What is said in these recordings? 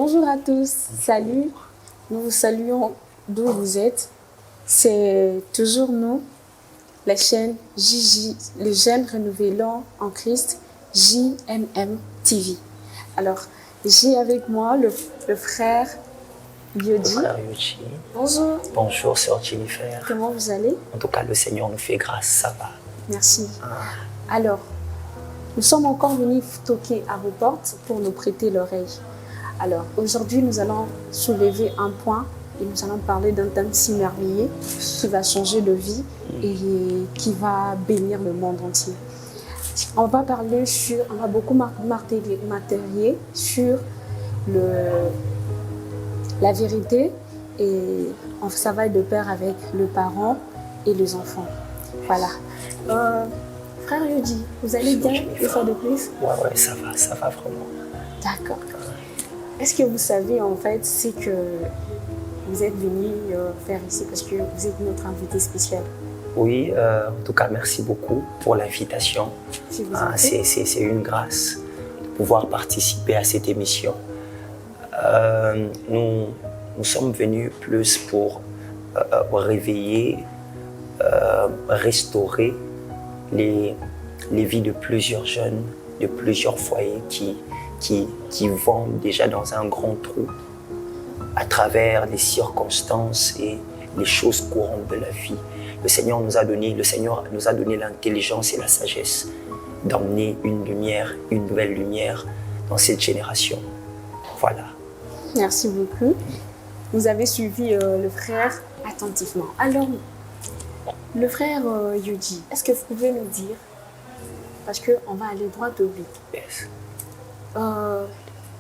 Bonjour à tous, salut, nous vous saluons d'où vous êtes. C'est toujours nous, la chaîne JJ, le Jeune Renouvelant en Christ, JMM TV. Alors, j'ai avec moi le frère Yodi. Le frère Yodi. Bonjour. Bonjour, sœur Jennifer. Comment vous allez? En tout cas, le Seigneur nous fait grâce, ça va. Merci. Alors, nous sommes encore venus toquer à vos portes pour nous prêter l'oreille. Alors, aujourd'hui, nous allons soulever un point et nous allons parler d'un thème si merveilleux qui va changer de vie et qui va bénir le monde entier. On va parler sur, on va beaucoup marteller sur la vérité et ça va de pair avec le parent et les enfants. Voilà. Frère Yodi, vous allez bien une fois de plus? Ouais, ça va vraiment. D'accord. Est-ce que vous savez en fait ce que vous êtes venu faire ici parce que vous êtes notre invité spécial? Oui, en tout cas, merci beaucoup pour l'invitation. C'est une grâce de pouvoir participer à cette émission. Nous sommes venus plus pour réveiller, restaurer les vies de plusieurs jeunes, de plusieurs foyers qui vont déjà dans un grand trou à travers les circonstances et les choses courantes de la vie. Le Seigneur nous a donné l'intelligence et la sagesse d'emmener une lumière, une nouvelle lumière dans cette génération. Voilà. Merci beaucoup. Vous avez suivi le frère attentivement. Alors, le frère Yodi, est-ce que vous pouvez nous dire, parce qu'on va aller droit au but, Yes.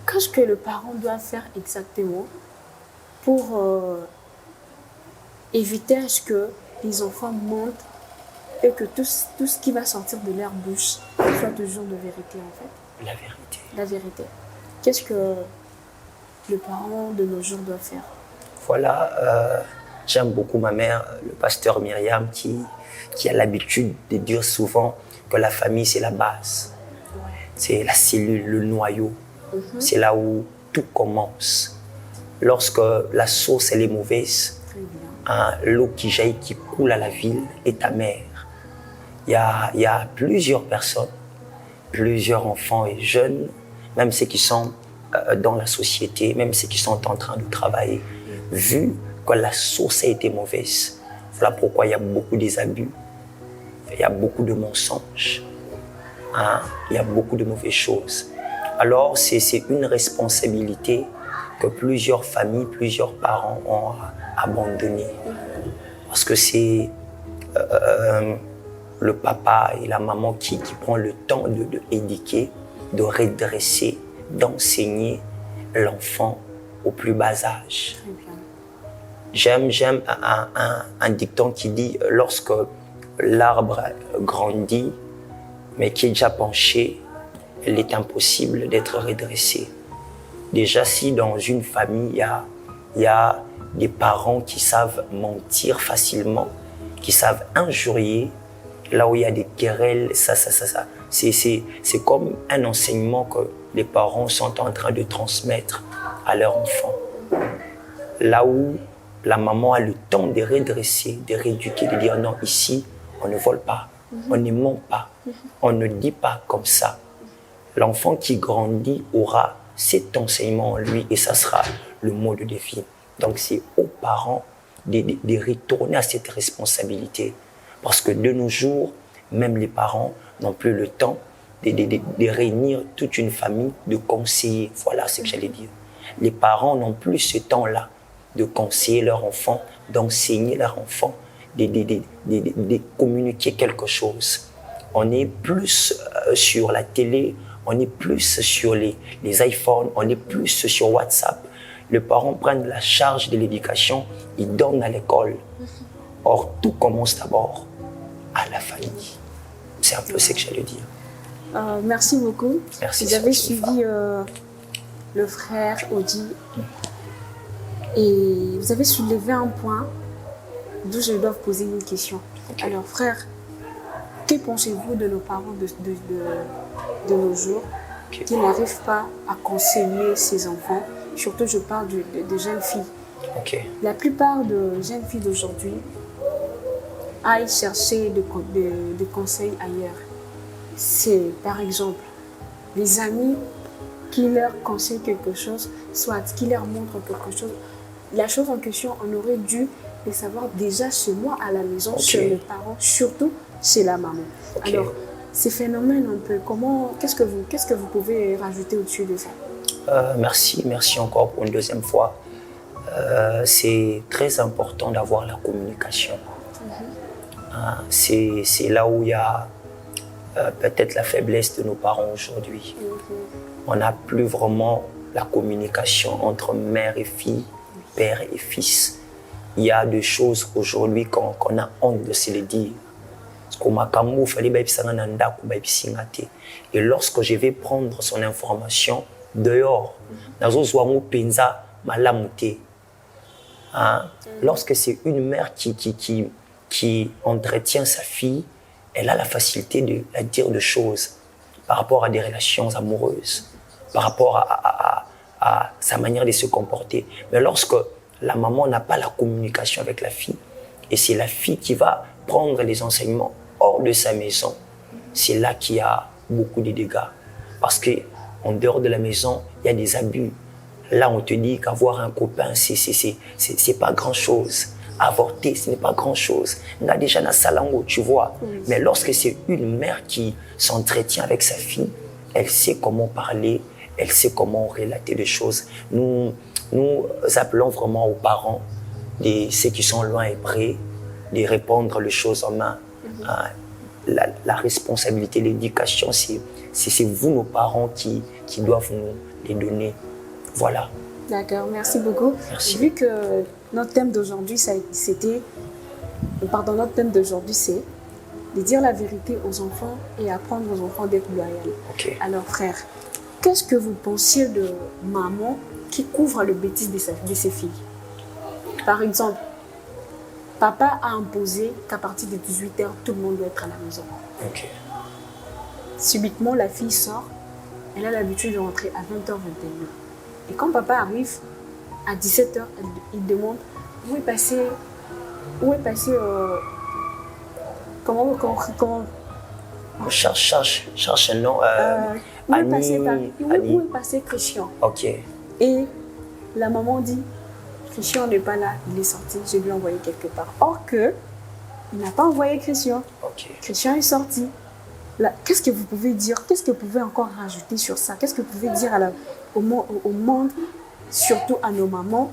qu'est-ce que le parent doit faire exactement pour éviter à ce que les enfants montent et que tout ce qui va sortir de leur bouche soit toujours de vérité en fait? La vérité. La vérité. Qu'est-ce que le parent de nos jours doit faire? Voilà, j'aime beaucoup ma mère, le pasteur Myriam, qui a l'habitude de dire souvent que la famille, c'est la base. Ouais. C'est la cellule, le noyau. C'est là où tout commence. Lorsque la source elle est mauvaise, l'eau qui jaillit, qui coule à la ville est amère. Il y a plusieurs personnes, plusieurs enfants et jeunes, même ceux qui sont dans la société, même ceux qui sont en train de travailler, vu que la source a été mauvaise. Voilà pourquoi il y a beaucoup des abus, il y a beaucoup de mensonges, il y a beaucoup de mauvaises choses. Alors, c'est une responsabilité que plusieurs familles, plusieurs parents ont abandonnée. Parce que c'est le papa et la maman qui prend le temps d'éduquer, de redresser, d'enseigner l'enfant au plus bas âge. J'aime un dicton qui dit « Lorsque l'arbre grandit, mais qui est déjà penché, il est impossible d'être redressé. » Déjà, si dans une famille, il y a des parents qui savent mentir facilement, qui savent injurier, là où il y a des querelles, c'est comme un enseignement que les parents sont en train de transmettre à leurs enfants. Là où la maman a le temps de redresser, de rééduquer, de dire non, ici, on ne vole pas, on ne ment pas, on ne dit pas comme ça. L'enfant qui grandit aura cet enseignement en lui et ça sera le mode de vie. Donc c'est aux parents de retourner à cette responsabilité. Parce que de nos jours, même les parents n'ont plus le temps de réunir toute une famille, de conseiller. Voilà ce que j'allais dire. Les parents n'ont plus ce temps-là de conseiller leurs enfants, d'enseigner leurs enfants, de communiquer quelque chose. On est plus sur la télé, on est plus sur les iPhones, on est plus sur WhatsApp. Les parents prennent la charge de l'éducation, ils donnent à l'école. Or, tout commence d'abord à la famille. C'est un peu ce que j'allais dire. Merci beaucoup. Merci. Vous avez suivi le frère Yodi et vous avez soulevé un point d'où je dois poser une question. Okay. Alors, frère, que pensez-vous de nos parents de nos jours qui n'arrivent pas à conseiller ses enfants, surtout je parle de jeunes filles. Ok. La plupart de jeunes filles d'aujourd'hui aillent chercher de conseils ailleurs. C'est par exemple les amis qui leur conseillent quelque chose, soit qui leur montrent quelque chose. La chose en question, on aurait dû les savoir déjà chez moi à la maison, chez mes parents, surtout chez la maman. Ok. Alors, ces phénomènes un peu, qu'est-ce que vous pouvez rajouter au-dessus de ça? Merci encore pour une deuxième fois. C'est très important d'avoir la communication. C'est là où il y a peut-être la faiblesse de nos parents aujourd'hui. On n'a plus vraiment la communication entre mère et fille, père et fils. Il y a des choses aujourd'hui qu'on a honte de se les dire. Et lorsque je vais prendre son information dehors, lorsque c'est une mère qui entretient sa fille, elle a la facilité de la dire des choses par rapport à des relations amoureuses, par rapport à sa manière de se comporter. Mais lorsque la maman n'a pas la communication avec la fille, et c'est la fille qui va prendre les enseignements hors de sa maison, c'est là qu'il y a beaucoup de dégâts. Parce qu'en dehors de la maison, il y a des abus. Là, on te dit qu'avoir un copain, c'est pas grand-chose. Avorter, ce n'est pas grand-chose. On a déjà dans salango, tu vois. Oui. Mais lorsque c'est une mère qui s'entretient avec sa fille, elle sait comment parler, elle sait comment relater les choses. Nous appelons vraiment aux parents, ceux qui sont loin et près, de répondre les choses en main. La responsabilité, l'éducation, c'est vous, nos parents, qui doivent nous les donner. Voilà. D'accord, merci beaucoup. Merci. Vu que notre thème d'aujourd'hui, c'est de dire la vérité aux enfants et apprendre aux enfants d'être loyaux. Okay. Alors frère, qu'est-ce que vous pensiez de maman qui couvre le bêtise de ses filles? Par exemple, papa a imposé qu'à partir de 18h, tout le monde doit être à la maison. Okay. Subitement, la fille sort, elle a l'habitude de rentrer à 20h, 21h. Et quand papa arrive, à 17h, il demande où est passé comment cherche un nom. Où est passé Christian? Ok. Et la maman dit, Christian n'est pas là, il est sorti, je lui ai envoyé quelque part. Or que, il n'a pas envoyé Christian. Okay. Christian est sorti. Qu'est-ce que vous pouvez dire? Qu'est-ce que vous pouvez encore rajouter sur ça? Qu'est-ce que vous pouvez dire au monde, surtout à nos mamans,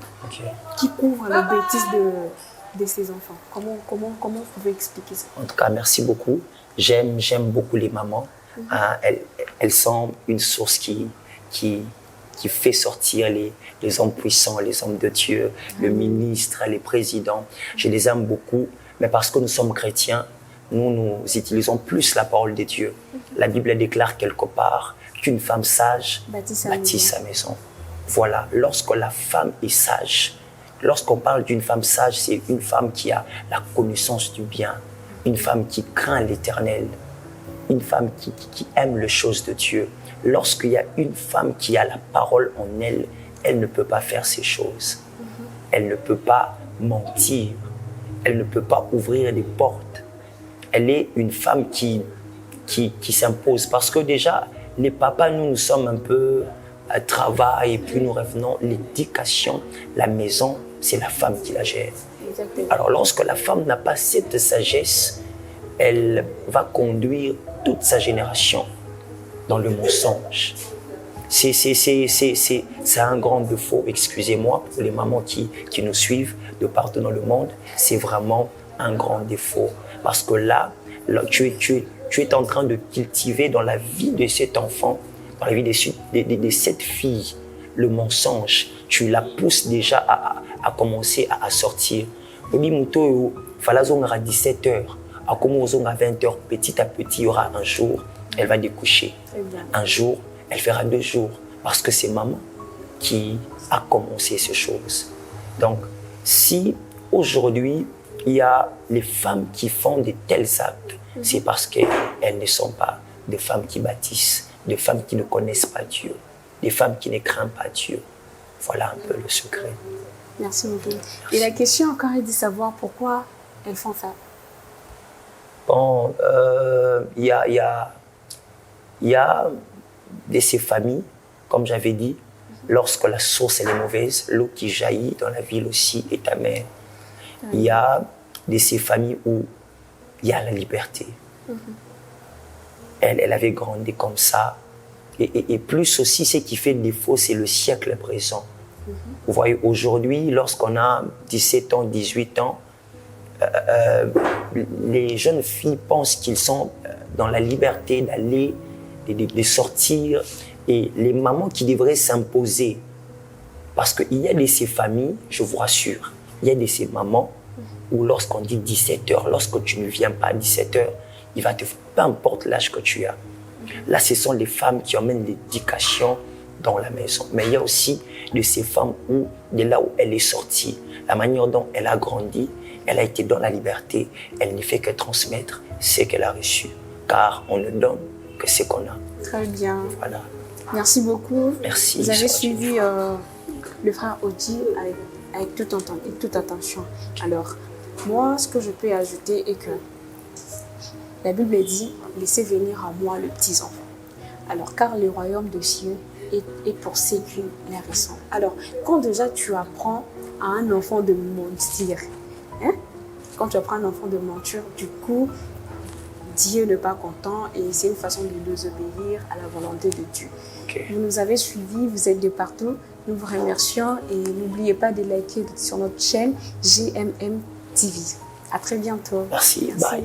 qui couvrent les bêtises de ces enfants? Comment vous pouvez expliquer ça? En tout cas, merci beaucoup. J'aime beaucoup les mamans. Elles sont une source qui fait sortir les hommes puissants, les hommes de Dieu, le ministre, les présidents. Je les aime beaucoup, mais parce que nous sommes chrétiens, nous utilisons plus la parole de Dieu. La Bible déclare quelque part qu'une femme sage bâtit sa maison. Voilà, lorsque la femme est sage, lorsqu'on parle d'une femme sage, c'est une femme qui a la connaissance du bien, une femme qui craint l'Éternel, une femme qui aime les choses de Dieu. Lorsqu'il y a une femme qui a la parole en elle, elle ne peut pas faire ces choses. Elle ne peut pas mentir. Elle ne peut pas ouvrir des portes. Elle est une femme qui s'impose. Parce que déjà, les papas, nous sommes un peu à travail et puis nous revenons. L'éducation, la maison, c'est la femme qui la gère. Exactement. Alors lorsque la femme n'a pas cette sagesse, elle va conduire toute sa génération dans le mensonge. C'est un grand défaut, excusez-moi, pour les mamans qui nous suivent de partout dans le monde. C'est vraiment un grand défaut. Parce que là tu es en train de cultiver dans la vie de cet enfant, dans la vie de cette fille, le mensonge. Tu la pousses déjà à commencer à sortir. Il fallait à 17h, à 20h, petit à petit, il y aura un jour, elle va découcher. Un jour, elle fera 2 jours. Parce que c'est maman qui a commencé ces choses. Donc, si aujourd'hui, il y a les femmes qui font de tels actes, c'est parce qu'elles ne sont pas des femmes qui bâtissent, des femmes qui ne connaissent pas Dieu, des femmes qui ne craignent pas Dieu. Voilà un peu le secret. Merci beaucoup. Et la question encore est de savoir pourquoi elles font ça. Bon, il y a de ces familles, comme j'avais dit, lorsque la source elle est mauvaise, l'eau qui jaillit dans la ville aussi est amère. Il y a de ces familles où il y a la liberté. Elle avait grandi comme ça. Et plus aussi, ce qui fait défaut, c'est le siècle présent. Vous voyez, aujourd'hui, lorsqu'on a 17 ans, 18 ans, les jeunes filles pensent qu'ils sont dans la liberté d'aller, de sortir. Et les mamans qui devraient s'imposer. Parce qu'il y a de ces familles, je vous rassure, il y a de ces mamans où lorsqu'on dit 17 heures, lorsque tu ne viens pas à 17 heures, il va te faire, peu importe l'âge que tu as. Là, ce sont les femmes qui emmènent l'éducation dans la maison. Mais il y a aussi de ces femmes où, de là où elle est sortie, la manière dont elle a grandi, elle a été dans la liberté, elle ne fait que transmettre ce qu'elle a reçu. Car on ne donne que ce qu'on a. Très bien. Voilà. Merci beaucoup. Merci. Vous avez suivi le frère Audi avec toute attention. Alors, moi, ce que je peux ajouter est que la Bible dit « Laissez venir à moi les petits enfants ». Alors, car le royaume des cieux est pour ceux qui les ressemblent. Alors, quand déjà tu apprends à un enfant de mentir, quand tu apprends à un enfant de mentir, du coup, Dieu n'est pas content et c'est une façon de désobéir à la volonté de Dieu. Okay. Vous nous avez suivis, vous êtes de partout. Nous vous remercions et n'oubliez pas de liker sur notre chaîne GMM TV. À très bientôt. Merci. Bye.